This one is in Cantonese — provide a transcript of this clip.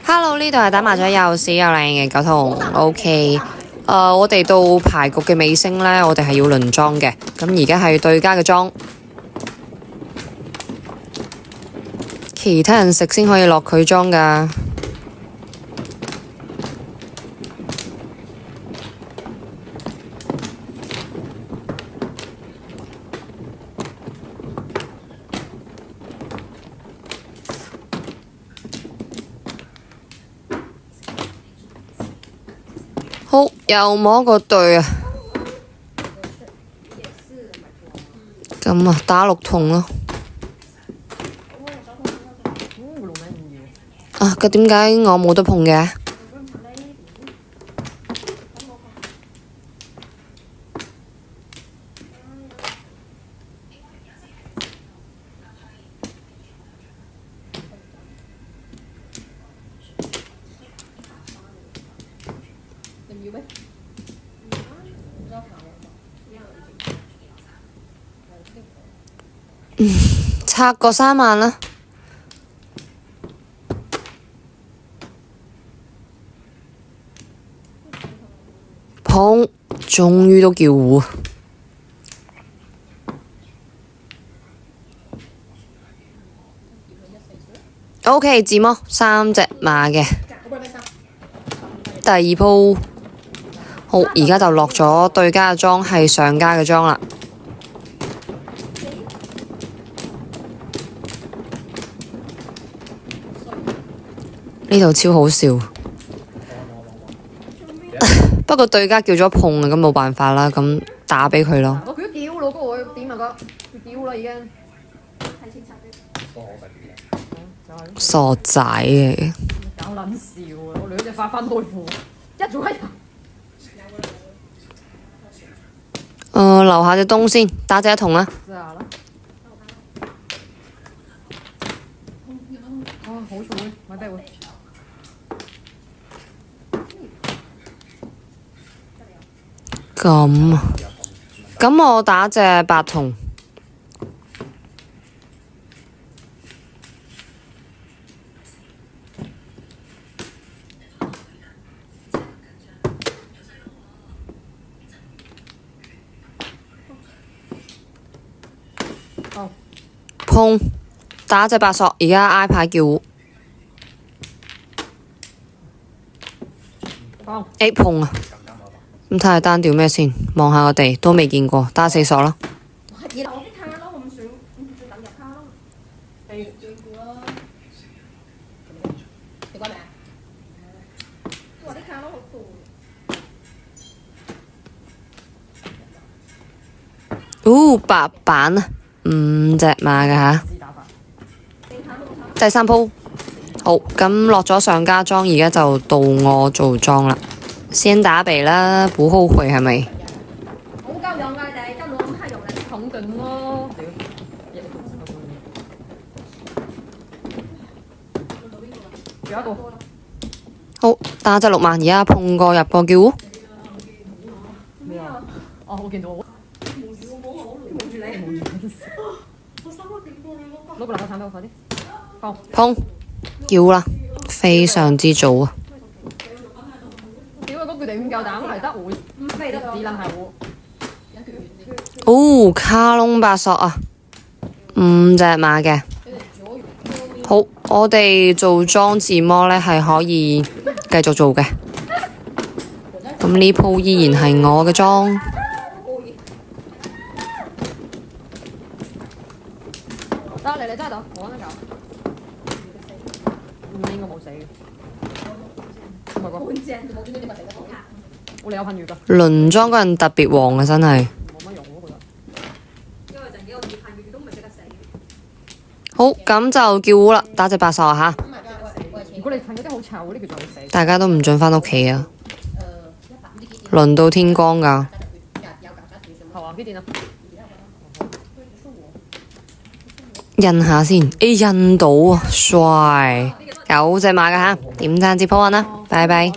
Hello， 呢度係打麻雀又屎又靚嘅九筒。OK，我哋到牌局嘅尾聲呢，我哋係要輪莊嘅。咁而家係對家嘅莊，其他人食先可以落佢莊㗎。好，又摸個對啊！咁啊，打6筒咯。啊，咁點解我冇得碰嘅？拆個3萬啦。碰，終於都叫胡。OK， 自摸3隻馬嘅。第2鋪，好，而家就落咗對家嘅莊，係上家嘅莊啦。呢度超好笑，不過對家叫咗碰啊，咁冇辦法啦，咁打俾佢咯。佢都叫咯，嗰個點啊個？佢叫啦已經。傻仔嚟。搞撚笑啊！我2隻發翻開褲，一做一人。留下隻東先，打隻1筒啦。試下啦。好重啊！買低會。咁啊，咁我打隻8筒。碰，打隻8索，而家挨牌叫胡。碰啊！咁睇下單調咩先，望下個地都未見過，打4索啦。白板啊，5隻馬㗎吓。第3鋪，好，咁落咗上家莊，而家就到我做莊啦。先打鼻啦，不後悔係咪？好夠用㗎你哋，今日咁閪用嚟捧勁咯。仲有一個。好，打隻6萬，而家碰過入個叫胡。咩啊？哦，我見到我。攞個垃圾鏟俾我快啲。碰，叫啦，非常之早啊！屌嗰句點夠膽係得我，只能係我。卡窿8索啊，5隻馬嘅。好，我哋做莊自摸呢係可以繼續做嘅。咁呢鋪依然係我嘅莊。得嚟真係得，我得搞。應該冇死嘅。我哋有噴藥㗎。輪莊嗰人特別旺啊，真係。冇乜用我覺得。因為陣幾個熱噴藥都唔係即刻死。好，咁就叫胡啦，打隻8索啊吓。如果你噴嗰啲好臭嗰啲叫做死。大家都唔準返屋企啊！輪到天光㗎。係啊，幾點啊？印下先，印到啊，帥！9隻馬㗎吓，點讚接鋪運啦，拜拜。